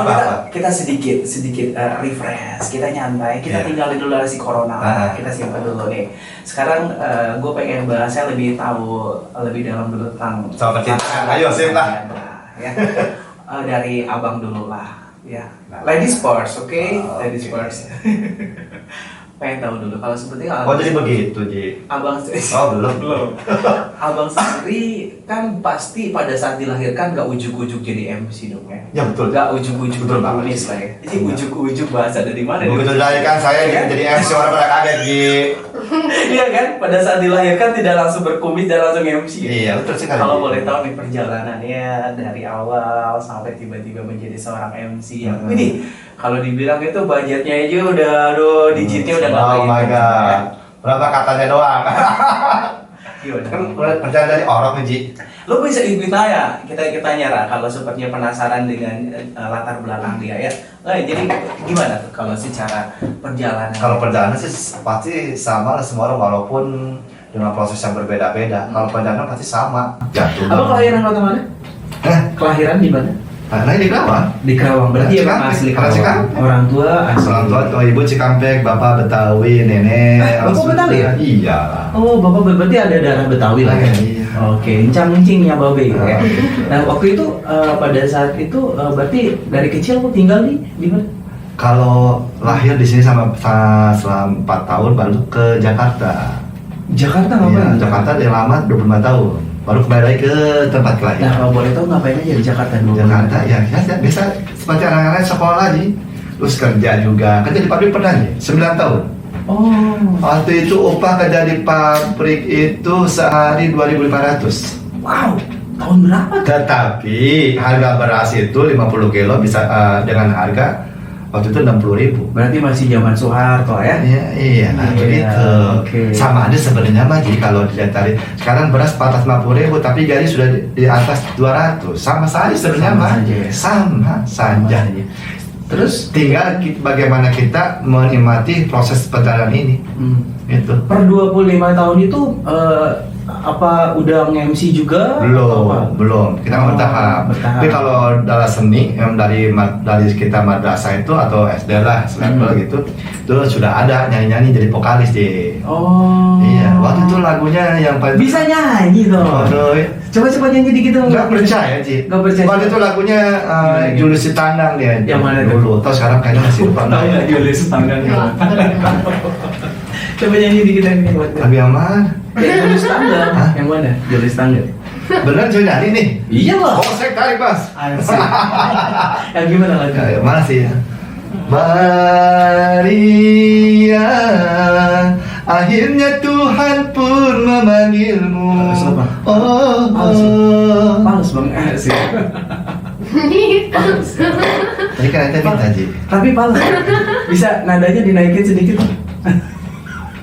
kalau Apa? kita sedikit refresh, kita nyantai, kita tinggalin dulu si corona, kita simpan dulu nih. Sekarang gue pengen bahasnya lebih tahu lebih dalam dulu tentang Soal percintaan. Ayo, sip lah. Ya. Dari abang dulu lah, ya. Ladies first, oke? Ladies first. Pengen tahu dulu kalau seperti Oh jadi begitu Ji. abang Belum. abang sendiri kan pasti pada saat dilahirkan gak ujuk-ujuk jadi MC dong ya? Ya betul. Gak ujuk-ujuk Betul banget. tulis lah ya. Jadi ujuk-ujuk bahasa dari mana? Begitu dilahirkan saya jadi MC orang pada kaget Ji. Iya kan? Pada saat dilahirkan tidak langsung berkumis dan langsung MC. Iya betul sekali. Kalau boleh tahu nih perjalanannya dari awal sampai tiba-tiba menjadi seorang MC yang ini kalau dibilang itu budgetnya aja udah digitnya udah nggak Oh my god. Berapa katanya doang? Gimana? Kan perjalanan dari orang nih Ji. Lo bisa ditanya, kita nyara kalau sepertinya penasaran dengan latar belakang dia ya. Jadi gimana tuh kalau secara perjalanan? Kalau perjalanan sih pasti sama lah semua orang walaupun dengan proses yang berbeda-beda. Kalau perjalanan pasti sama. Jatuh. Apa kelahiran kota mana? Kelahiran di mana? Nah ini Kerawang. Di Kerawang. Berarti emang Cikampek. asli Orang Kerawang. Cikampek. Orang tua asli. Orang tua ibu Cikampek, bapak Betawi, nenek. Bapak Betawi ya? Iya. Oh, bapak berarti ada darah Betawi lah ya? Iya. Oke, encang-encingnya babe ya. Nah, waktu itu pada saat itu berarti dari kecil lu tinggal di mana? Kalau lahir di sini selama 4 tahun baru ke Jakarta. Jakarta Iya, ngapain? Jakarta dia lama 25 tahun. Baru kembali lagi ke tempat Nah, kelahiran. kalau boleh tahu ngapain aja di Jakarta dulu? Jakarta ya biasa seperti anak-anak sekolah nih. Terus kerja juga. Kerja di pabrik pernah nih, 9 tahun. Oh. Waktu itu upah kerja di pabrik itu sehari 2.500. Wow. Tahun berapa? Tetapi harga beras itu 50 kilo bisa dengan harga waktu itu 60.000. Berarti masih zaman Soeharto ya? Iya, nah Iya, begitu. oke. Sama aja sebenarnya mah Ji, kalau dilihat dari sekarang beras 450.000 tapi gaji sudah di atas 200. Sama saja sebenarnya Sama mah. saja ya? Sama saja. Terus Tinggal bagaimana kita menikmati proses perjalanan ini. Itu. per 25 tahun itu apa udah nge-MC juga? atau apa? Belum. Kita Oh, bertahap. bertahap. Tapi kalau dalam seni yang dari kita madrasah itu atau SD lah, selevel gitu, itu sudah ada nyanyi-nyanyi jadi vokalis deh. Oh. Iya, waktu itu lagunya yang paling Bisa nyanyi dong. Waduh, Coba dikit dikit dong. nggak percaya Ci. Nggak percaya. Waktu itu lagunya Gimana? Julius Sitandang dia. Yang mana tuh? dulu? Atau sekarang kayaknya masih lupa. Tahu nggak Julius Tanggang? Coba nyanyi dikit lagi buat. Lagu yang mana? Julius Tanggang. Hah? Yang mana? Julius Tanggang. Bener coba nyanyi nih. Iya lah. Oh, saya tarik Mas. Asik. Yang gimana lagi? Ya, mana sih ya? Maria, akhirnya Tuhan pun memanggilmu. Siapa? Oh, Males banget sih. Tadi kan kita minta Ji. Tapi pales. Bisa nadanya dinaikin sedikit.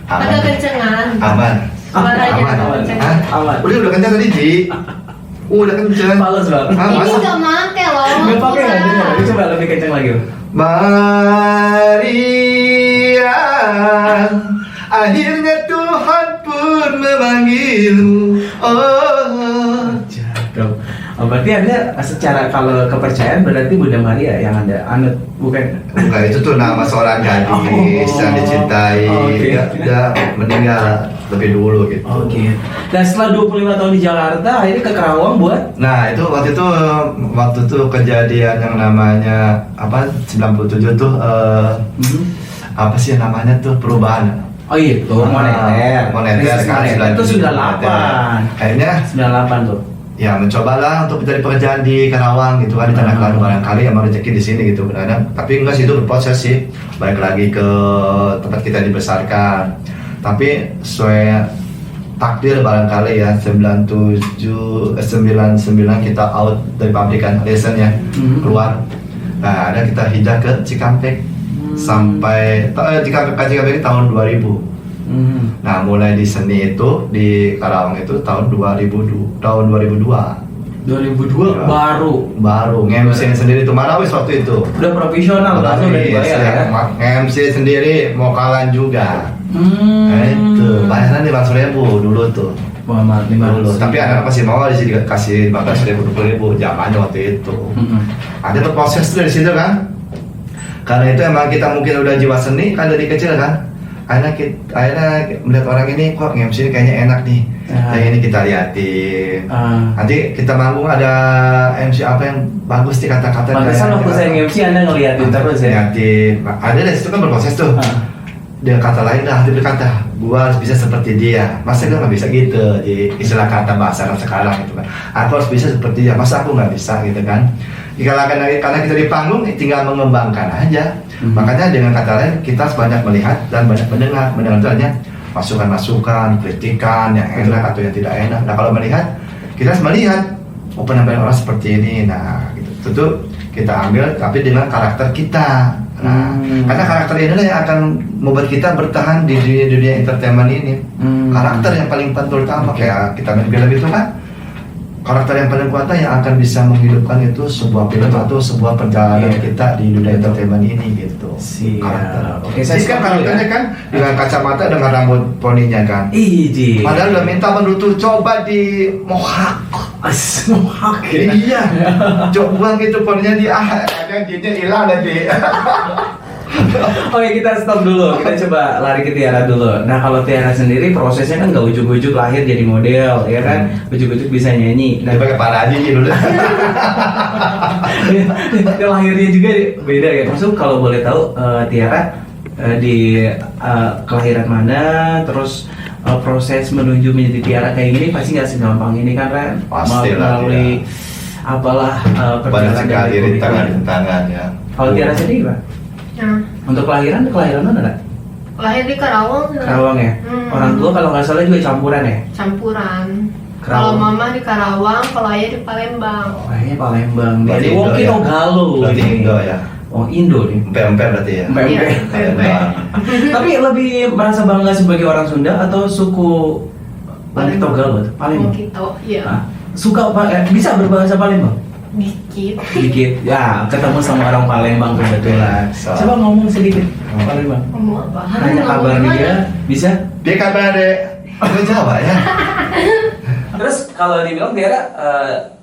Agak kencengan. Aman. Aman aja, Aman. kenceng. Hah? Aman. Udah kencang tadi Ji. Udah kencang. Pales banget. Ah, Ini masa? nggak make loh. Nggak pakai nggak dengar. Ini coba lebih kencang lagi. Maria, akhirnya Tuhan pun memanggilmu. Oh, Cakep. Oh, berarti Anda secara kalau kepercayaan berarti Bunda Maria yang Anda anut, bukan? bukan itu tuh nama seorang gadis yang dicintai. Oke. Dia meninggal lebih dulu gitu. Oke. Dan setelah 25 tahun di Jakarta, akhirnya ke Kerawang buat Nah itu waktu itu kejadian yang namanya apa 97 tuh apa sih namanya tuh perubahan. oh iya, tuh moneter. Moneter Krisis kan moneter. Itu 98. Akhirnya 98 tuh. ya mencobalah untuk mencari pekerjaan di Karawang gitu kan di Tanah Klaru barangkali yang mau rezeki di sini gitu kadang tapi enggak sih itu berproses sih balik lagi ke tempat kita dibesarkan tapi sesuai takdir barangkali ya 99 kita out dari pabrikan lesen ya keluar nah ada kita hijrah ke Cikampek sampai Cikampek tahun 2000. Nah mulai di seni itu di Karawang itu tahun 2002 2002 Ya. baru nge-MC sendiri tuh Marawis waktu itu udah profesional berarti udah dibayar ya. nge-MC sendiri mau kalah juga. Nah, itu bayaran 500.000 dulu tuh Muhammad 500. Tapi anak masih mau di sini kasih 15.000 20.000 zamannya waktu itu. Ada berproses tuh dari situ kan. Karena itu emang kita mungkin udah jiwa seni kan dari kecil kan. Akhirnya melihat orang ini kok MC ini kayaknya enak nih. Yang ini kita liatin. Nanti kita manggung ada MC apa yang bagus nih kata-kata. Pantesan waktu saya MC Anda ngeliatin terus ya. Ngeliatin. Ada dari situ kan berproses tuh. Dia kata lain dah, dia berkata, gua harus bisa seperti dia. Masa gua nggak bisa gitu di istilah kata bahasa sekarang gitu kan. Aku harus bisa seperti dia. Masa aku nggak bisa gitu kan? Karena kita di panggung tinggal mengembangkan aja. Makanya dengan kata lain kita harus banyak melihat dan banyak mendengar. Mendengar itu artinya masukan-masukan, kritikan yang enak atau yang tidak enak. Nah kalau melihat, kita harus melihat penampilan orang seperti ini. Nah gitu. Tentu kita ambil tapi dengan karakter kita. Nah, karena karakter inilah yang akan membuat kita bertahan di dunia entertainment ini. Karakter yang paling penting utama kayak kita main film itu kan. Karakter yang paling kuat yang akan bisa menghidupkan itu sebuah film atau sebuah perjalanan kita di dunia entertainment ini gitu. Karakter. Oke, saya kan karakternya kan dengan kacamata dengan rambut poninya kan. Iji. Padahal udah minta menutup coba di mohak. Mohak ya. Iya. Coba buang itu poninya di ada dia hilang nanti. Oke, kita stop dulu. Kita coba lari ke Tiara dulu. Nah, kalau Tiara sendiri prosesnya kan nggak ujuk-ujuk lahir jadi model, ya kan? Ujuk-ujuk bisa nyanyi. Nah, pakai parah aja dulu. Lahirnya juga beda ya. Maksud kalau boleh tahu Tiara di kelahiran mana, terus proses menuju menjadi Tiara kayak gini pasti nggak segampang ini kan, Ren? Melalui apalah banyak sekali rintangan ya. Kalau Tiara sendiri Pak? Untuk kelahiran mana Kak? Lahir di Karawang. Karawang ya? Orang tua kalau nggak salah juga campuran ya? Campuran. Kalau mama di Karawang, kalau ayah di Palembang. Ayahnya Palembang. Berarti Jadi wong Indo kita ya? galuh. Berarti Indo ya? Oh Indo nih. Empe-empe berarti ya? Empe-empe. Tapi lebih merasa bangga sebagai orang Sunda atau suku Palembang Galuh? Palembang. Gitu, iya. Suka bisa berbahasa Palembang? Dikit ya, ketemu sama orang Palembang kebetulan. Coba ngomong sedikit Palembang. Ngomong apa? Nanya kabar dia, bisa? Dia kabar deh, aku Jawa ya. Terus kalau dibilang Tiara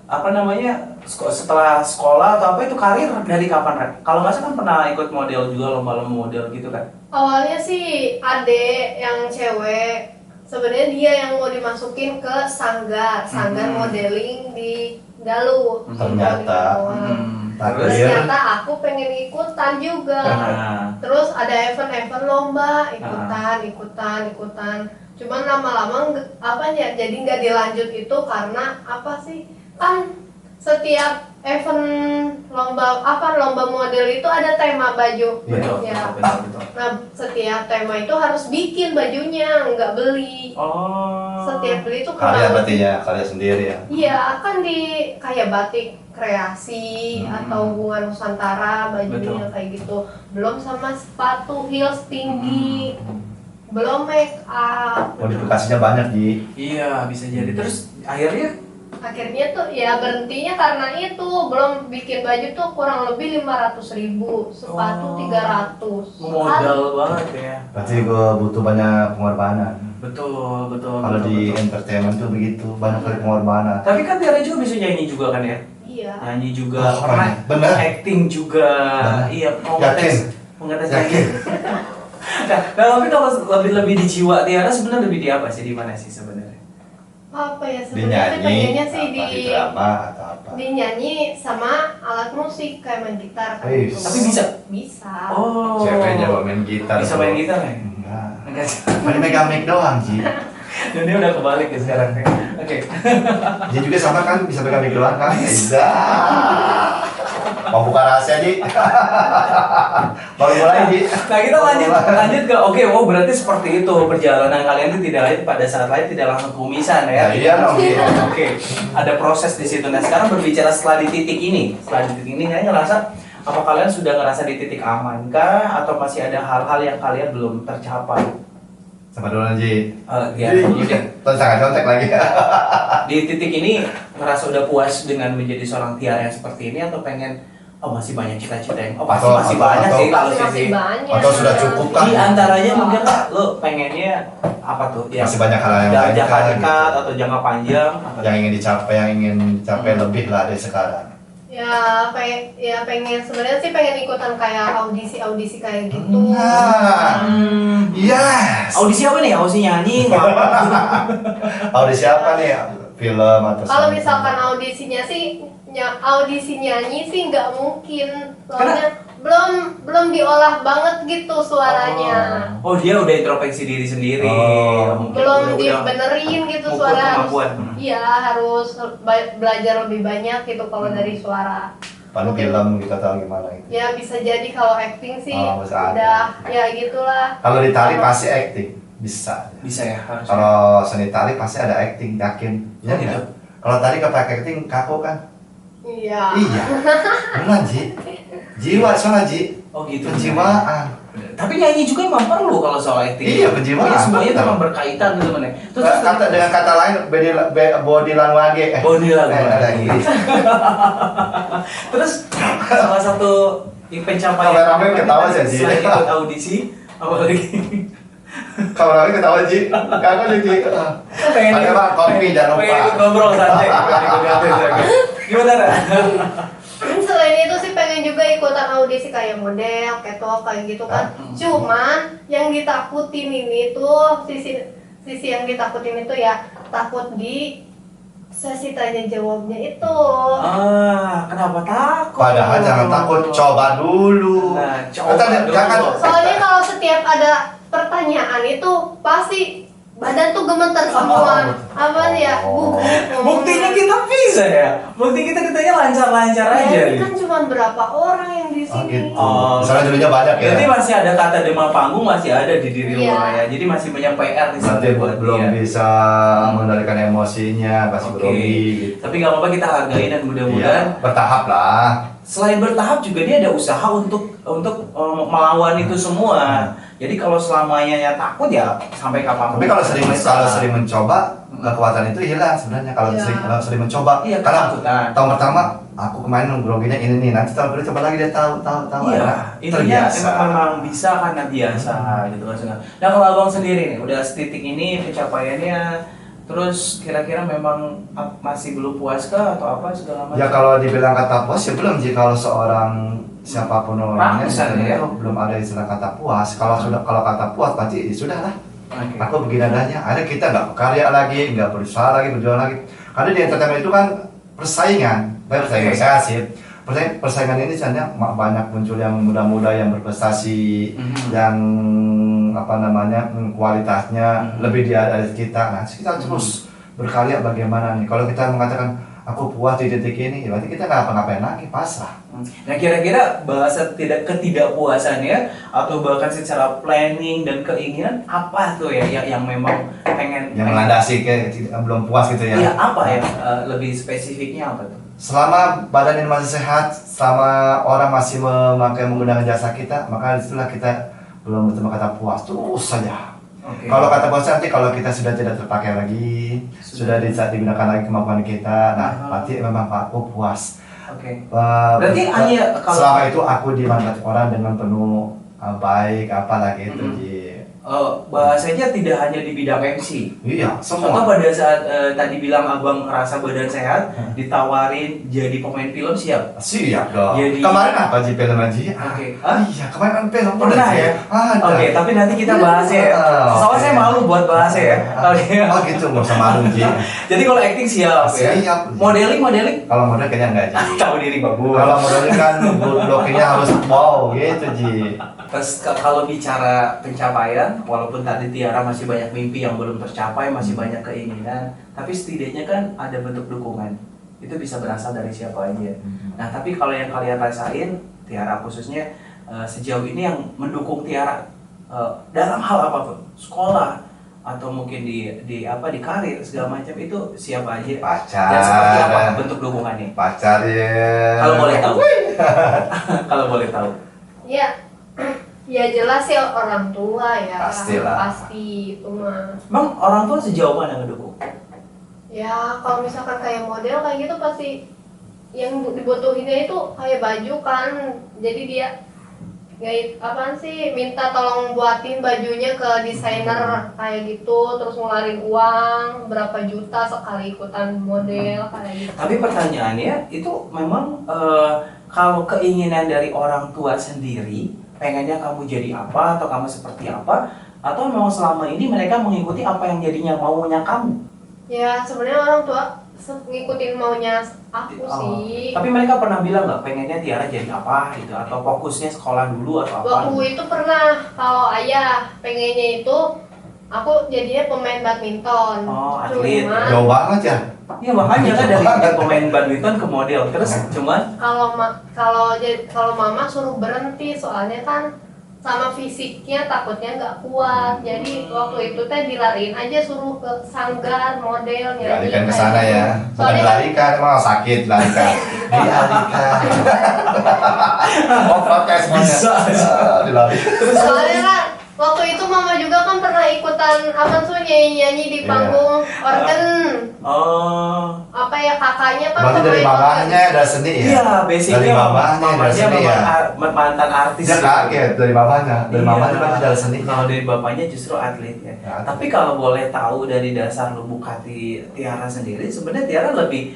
apa namanya setelah sekolah atau apa itu karir dari kapan Ren? Kalau nggak salah kan pernah ikut model juga lomba-lomba model gitu kan? Awalnya sih adek yang cewek, sebenarnya dia yang mau dimasukin ke sanggar modeling di Galuh. Ternyata. Terus ternyata aku pengen ikutan juga. Terus ada event-event lomba, ikutan. Cuman lama-lama jadi nggak dilanjut itu karena apa sih? Kan setiap event lomba model itu ada tema baju. Betul. Nah, setiap tema itu harus bikin bajunya, nggak beli. Setiap beli itu karya berarti ya, karya sendiri ya. Iya, kan di kayak batik kreasi atau hubungan Nusantara bajunya kayak gitu. Belum sama sepatu heels tinggi. Belum make up. Modifikasinya banyak Ji. Iya, bisa jadi. Terus akhirnya tuh ya berhentinya karena itu belum bikin baju tuh kurang lebih 500.000, sepatu 300. Modal banget ya. Berarti gue butuh banyak pengorbanan. Betul. Kalau di entertainment tuh begitu, banyak kali pengorbanan. Tapi kan Tiara juga bisa nyanyi juga kan ya? Iya. Nyanyi juga, bener. acting juga. Bener. Iya, pengetes Yakin. Nah, tapi kalau lebih di jiwa Tiara sebenarnya lebih di apa sih, di mana sih sebenarnya? Apa ya Di sebenarnya pengennya sih di drama atau apa? di nyanyi sama alat musik kayak main gitar kan. Tapi bisa? Bisa. Oh. Cewek Jawa main gitar. Bisa main gitar ya? Enggak. Main megang mic doang sih. Dan dia udah kebalik ya sekarang. Oke. Dia juga sama kan bisa megang mic doang kan? Ya. Mau buka rahasia Ji? Baru mulai Ji. Nah kita lanjut ke berarti seperti itu perjalanan kalian itu tidak lain pada saat lain tidak langsung kumisan ya? Iya dong. Oke. Ada proses di situ. Nah sekarang berbicara setelah di titik ini kalian ngerasa apa kalian sudah ngerasa di titik aman kah atau masih ada hal-hal yang kalian belum tercapai? Sama dulu Ji. Ya, sangat contek lagi. Di titik ini ngerasa udah puas dengan menjadi seorang Tiara yang seperti ini atau pengen masih banyak cita-cita yang masih banyak sih kalau masih sih banyak. Atau sudah cukup kan? di antaranya mungkin lo pengen pengennya apa tuh? Ya, Masih banyak hal yang lain jangka kan, dekat gitu. atau jangka panjang? Apa Yang ingin dicapai lebih lah dari sekarang. Ya pengen sebenarnya sih pengen ikutan kayak audisi kayak gitu. Nah, yes. Audisi apa nih? Audisi nyanyi? Apa? Audisi apa nih? Film atau Kalau semacam? misalkan audisi nyanyi sih nggak mungkin, soalnya belum diolah banget gitu suaranya. Oh, dia udah introspeksi diri sendiri. Oh. Mungkin Belum udah dibenerin gitu mengukur suara harus, kemampuan. iya harus belajar lebih banyak gitu kalau dari suara. Paling Mungkin- film gitu atau gimana gitu. Ya bisa jadi kalau acting sih Oh, bisa udah ada. ya gitulah. Kalau di tari pasti acting, bisa. Bisa ya, harus. Kalau seni tari pasti ada acting, yakin. Oh, gitu? Nggak? Kalau tadi kepake acting kaku kan? Iya. Iya. Benar Ji. Jiwa soalnya Ji. Oh gitu. Penjiwaan. Tapi nyanyi juga memang perlu kalau soal acting. Iya, penjiwaan. Pokoknya semuanya Betul. memang berkaitan gitu teman-teman. Terus Dengan kata lain body language. Body language. Ada Inggris. Terus salah satu pencapaian Kameramen ketawa aja, Ji. selain ikut audisi apa lagi? Kalau lagi ketawa Ji. Kamu Ji. Pakai Bang, kopi jangan lupa. Pengen ikut ngobrol santai. Pengen ikut gratis, oke. Gimana Ra? Selain itu sih pengen juga ikutan audisi kayak model, catwalk kayak gitu kan. Cuman yang ditakutin ini tuh sisi yang ditakutin itu ya takut di sesi tanya jawabnya itu. Kenapa takut? Padahal jangan takut, coba dulu. Nah, coba dulu. Jangan. Soalnya kalau setiap ada pertanyaan itu pasti badan tuh gemeter semua. Apa ya? Buktinya kita bisa ya. Bukti kita katanya lancar-lancar aja. Ini kan cuma berapa orang yang di Oh sini. gitu. Oh. Misalnya dulunya banyak ya. Berarti masih ada kata demam panggung masih ada di diri lo Iya. ya. Jadi masih banyak PR nih Nanti buat belum dia. bisa mengendalikan emosinya, pasti Oke. grogi gitu. Tapi nggak apa-apa kita hargai dan mudah-mudahan Iya, bertahap lah. selain bertahap juga dia ada usaha untuk melawan itu semua. Jadi kalau selamanya ya takut ya sampai kapanpun. Tapi kalau sering mencoba, kekuatan itu hilang sebenarnya kalau Iya. kalau sering mencoba. Iya, Karena ketakutan. tahun pertama aku kemarin groginya ini nih, nanti tahun kedua coba lagi dia tahu. Iya, Nah, intinya terbiasa. memang bisa karena biasa gitu kan. Nah kalau abang sendiri nih, udah setitik ini pencapaiannya, terus kira-kira memang masih belum puas kah atau apa segala macam? Ya kalau dibilang kata puas ya belum sih, kalau seorang siapapun orangnya Ratusan, sebenarnya ya? itu belum ada istilah kata puas. Kalau kata puas berarti ya sudah lah. Oke. Aku begini adanya. Ada kita nggak karya lagi, nggak berusaha lagi, berjuang lagi. Karena di entertainment itu kan persaingan, baik persaingan Oke. saya sih. Persaingan ini sebenarnya banyak muncul yang muda-muda yang berprestasi, Mhm. yang kualitasnya Mhm. lebih di atas kita. Nah, kita terus berkarya bagaimana nih? Kalau kita mengatakan aku puas di titik ini, ya berarti kita nggak apa-ngapain lagi, pasrah. Nah kira-kira bahasa ketidakpuasannya atau bahkan secara planning dan keinginan apa tuh ya yang memang pengen Yang melandasi ke belum puas gitu ya. Iya apa ya lebih spesifiknya apa tuh? Selama badan ini masih sehat, selama orang masih menggunakan jasa kita, maka disitulah kita belum bertemu kata puas, terus saja. Oke. Kalau kata puas nanti kalau kita sudah tidak terpakai lagi, sudah digunakan lagi kemampuan kita, nah berarti memang aku puas. Oke. Berarti hanya kalau- selama itu aku dimanfaatkan orang dengan penuh baik apa lagi itu Mhm. Bahasanya tidak hanya di bidang MC. iya Contoh semua. pada saat tadi bilang abang ngerasa badan sehat, ditawarin jadi pemain film siap. Siap dong. Jadi- Kemarin apa Ji film Ji? Oke. Iya kemarin kan film Pernah Ji. ya? Ada. Oke, tapi nanti kita bahas ya. Soalnya saya malu buat bahas ya. Oke. Oh gitu, nggak usah malu Ji. Jadi kalau acting siap ya. Siap. Modeling Kalau model kayaknya enggak Ji. tahu diri bagus. Kalau modelnya kan bloknya harus wow gitu Ji. Terus kalau bicara pencapaian, walaupun tadi Tiara masih banyak mimpi yang belum tercapai, masih banyak keinginan, tapi setidaknya kan ada bentuk dukungan. Itu bisa berasal dari siapa aja. Nah, tapi kalau yang kalian rasain, Tiara khususnya sejauh ini yang mendukung Tiara dalam hal apapun, sekolah atau mungkin di karir segala macam itu siapa aja? Pacar. Dan seperti apa bentuk dukungannya? Pacar ya. Kalau boleh tahu. Kalau boleh tahu. Ya jelas ya orang tua ya. Pastilah. Pasti itu mah. Bang, orang tua sejauh mana ngedukung? Ya kalau misalkan kayak model kayak gitu pasti yang dibutuhinnya itu kayak baju kan. Jadi dia apaan sih, minta tolong buatin bajunya ke desainer kayak gitu, terus ngeluarin uang berapa juta sekali ikutan model kayak gitu. Tapi pertanyaannya itu memang kalau keinginan dari orang tua sendiri, pengennya kamu jadi apa atau kamu seperti apa, atau memang selama ini mereka mengikuti apa yang jadinya maunya kamu? Ya sebenarnya orang tua ngikutin maunya aku sih. Tapi mereka pernah bilang nggak pengennya Tiara jadi apa gitu, atau fokusnya sekolah dulu atau apa? Waktu itu pernah, kalau ayah pengennya itu aku jadinya pemain badminton. Oh, atlet. Jauh banget ya. Iya makanya kan dari pemain badminton ke model, terus cuman kalau mama suruh berhenti soalnya kan sama fisiknya takutnya nggak kuat, jadi waktu itu teh dilariin aja, suruh ke sanggar model nyanyi. Dialihkan ke sana ya. Bukan Soalnya kan dilarikan, emang sakit dilarikan. Dialihkan. Oh protes Bisa. Dilarikan. soalnya kan waktu itu mama juga kan pernah ikutan apa tuh nyanyi di panggung organ. Oh. Apa ya, kakaknya kan Berarti dari pemain mamahnya ada seni ya? Iya, basicnya Dari mamahnya ada seni ya? mantan artis. Dia kaget dari mamahnya. Dari Iya. mamahnya berarti ada seni. Kalau dari bapaknya justru atlet ya. Ya, atlet. Tapi kalau boleh tahu dari dasar lubuk hati Tiara sendiri, sebenarnya Tiara lebih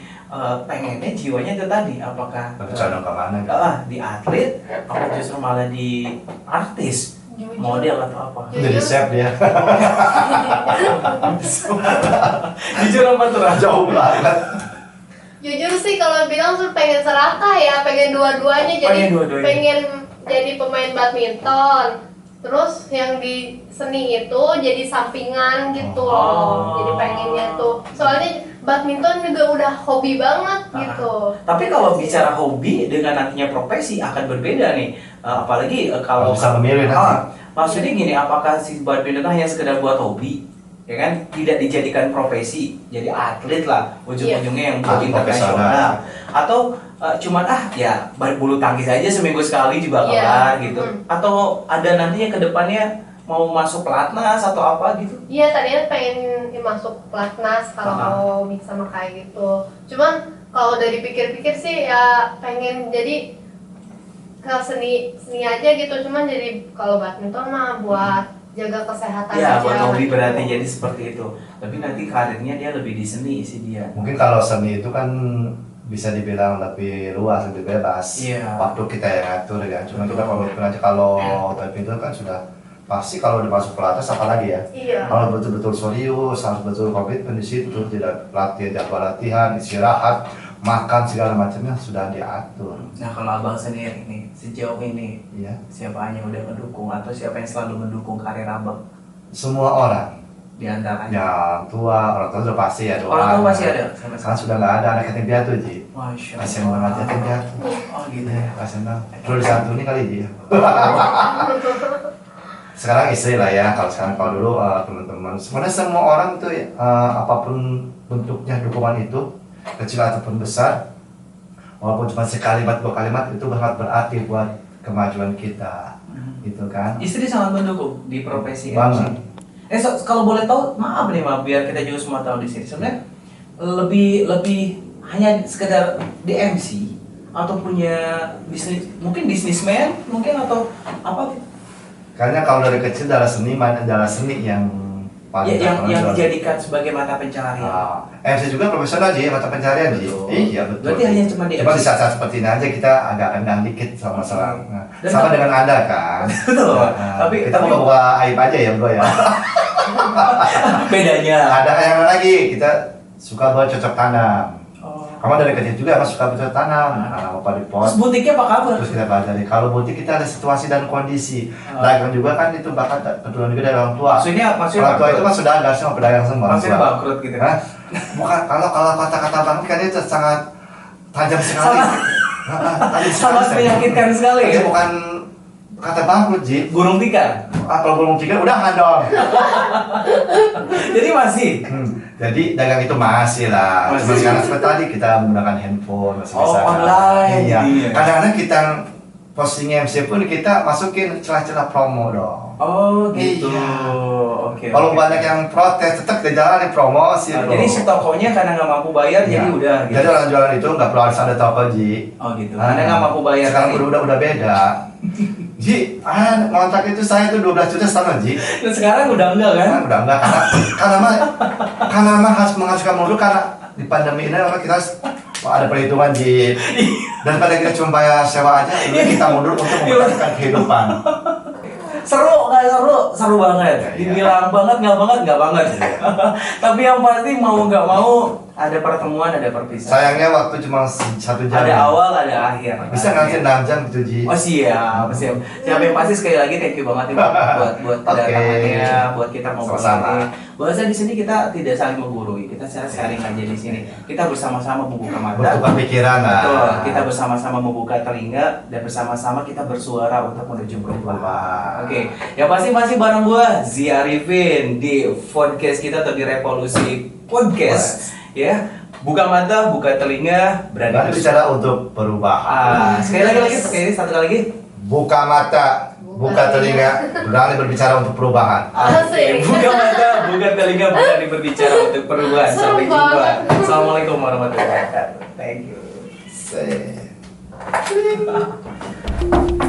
pengennya jiwanya itu tadi, apakah Tapi condong kemana? di atlet, apa justru malah di artis, Jujur. model atau apa? Jadi chef dia. Jujur apa tuh? Jauh banget. Jujur sih kalau bilang tuh pengen serakah ya, pengen dua-duanya, jadi Pengen dua-duanya. pengen jadi pemain badminton. Terus yang di seni itu jadi sampingan gitu loh. Oh. Jadi pengennya tuh. Soalnya badminton juga udah hobi banget gitu. Tapi kalau bicara hobi dengan nantinya profesi akan berbeda nih. Apalagi kalau Bisa memilih nanti. Maksudnya gini, apakah si badminton hanya sekedar buat hobi? Ya kan, tidak dijadikan profesi, jadi atlet lah ujung-ujungnya yang buat Atlet internasional, profesional. atau cuman ya bulu tangkis aja seminggu sekali juga Iya. kelar gitu, atau ada nantinya ke depannya mau masuk pelatnas atau apa gitu? Iya, tadinya pengen masuk pelatnas kalau mau bisa mah kayak gitu. Cuman kalau dari pikir-pikir sih ya pengen jadi ke seni aja gitu. Cuman jadi kalau badminton mah buat jaga kesehatan Ya, aja. buat hobi gitu. berarti jadi seperti itu. Tapi nanti karirnya dia lebih di seni sih dia. Mungkin kalau seni itu kan bisa dibilang lebih luas, lebih bebas. Iya. Waktu kita yang ngatur kan. Cuma kita kalau badminton kan sudah pasti kalau udah masuk pelatnas apalagi ya. Iya. Kalau betul-betul serius, harus betul komitmen di situ, tidak jadwal latihan, istirahat, makan segala macamnya sudah diatur. Nah kalau abang sendiri nih, sejauh ini Ya. siapa yang udah mendukung atau siapa yang selalu mendukung karir abang Semua orang, di antaranya? yang tua, orang tua sudah pasti ya. Orang tua masih ada sama Sekarang sudah nggak ada anak yatim piatu Ji. Masya Kasian banget yatim piatu. Oh gitu ya. Kasian banget. Perlu disantuni kali Ji. Sekarang istri lah ya. Kalau dulu teman-teman. Sebenarnya semua orang tuh apapun bentuknya dukungan itu, kecil ataupun besar, walaupun cuma sekalimat dua kalimat itu sangat berarti buat kemajuan kita, gitu kan? Istri sangat mendukung di profesi Banget. MC. Kalau boleh tahu, maaf nih maaf, biar kita juga semua tahu di sini. Sebenarnya lebih hanya sekedar di MC atau punya bisnis, mungkin bisnismen, mungkin atau apa? Karena kalau dari kecil darah seniman, darah seni yang paling Yang terkenal. dijadikan sebagai mata pencaharian. MC juga profesional Ji, mata pencarian Ji. Betul. Iya betul. Berarti hanya cuma di Cuma MC. di saat-saat seperti ini aja kita agak rendang dikit sama masalah. Nah, Dan sama tapi- dengan Anda kan. Betul. Nah, Tapi- kita tapi- buka aib aja ya bro ya. Bedanya. Ada yang lagi kita suka buat cocok tanam. Oh. Kamu dari kecil juga kan suka bercocok tanam. Nah, apa di pot. Terus butiknya apa kabar? Terus kita pelajari. Kalau butik kita ada situasi dan kondisi. Oh. Dagang juga kan itu bahkan keturunan juga dari orang tua. Maksudnya Orang tua itu bangkrut? kan sudah agak semua pedagang semua. orang Maksudnya tua. bangkrut gitu. Hah? Bukan, kalau kata-kata bangkrut kan itu sangat tajam sekali. Tajam Sangat sekali. menyakitkan sekali Itu ya. bukan kata bangkrut Ji. Gurung tikar. Kalau belum tiga udah dong. Jadi masih. Jadi dagang itu masih lah. Masih. Cuma sekarang seperti tadi kita menggunakan handphone masih Oh, bisa. kan? online. Iya. Iya. Kadang-kadang kita posting MC pun kita masukin celah-celah promo dong. Oh gitu. Iya. Oke. Kalau oke. banyak yang protes tetap dijalanin promosi. Oh, bro. jadi si tokonya karena nggak mampu bayar Iya. jadi udah gitu. Jadi orang jualan itu nggak perlu harus ada toko Ji. Oh gitu. Karena nggak mampu bayar. Sekarang tadi. udah beda. Ji, ngontrak itu saya tuh 12 juta setahun Ji. Dan sekarang udah enggak kan? Udah enggak karena mah harus menghasilkan modal karena di pandemi ini orang kita ada perhitungan Ji. Dan pada kita cuma bayar sewa aja, ini kita mundur untuk mempertahankan kehidupan. Seru nggak seru banget. Dibilang banget nggak banget. Tapi yang pasti mau nggak mau ada pertemuan, ada perpisahan. Sayangnya waktu cuma 1 jam. Ada awal, ada akhir. Bisa ngasih 6 jam gitu Ji. Oh siap. Yang pasti sekali lagi thank you banget ya buat kedatangannya, buat kita ngobrol ini. Bahasa di sini kita tidak saling menggurui, kita sharing aja di sini. Kita bersama-sama membuka mata, bertukar pikiran lah. Betul, kita bersama-sama membuka telinga dan bersama-sama kita bersuara untuk menuju perubahan. Oke, yang pasti masih bareng gua Zia Arifin di podcast kita atau di Revolusi Podcast. Ya, buka mata, buka telinga, berani bicara untuk perubahan. Sekali lagi, satu kali lagi. Buka mata, buka telinga, berani berbicara untuk perubahan. Asik. Buka mata, buka telinga, berani berbicara untuk perubahan. Sampai jumpa. Assalamualaikum warahmatullahi wabarakatuh. Thank you.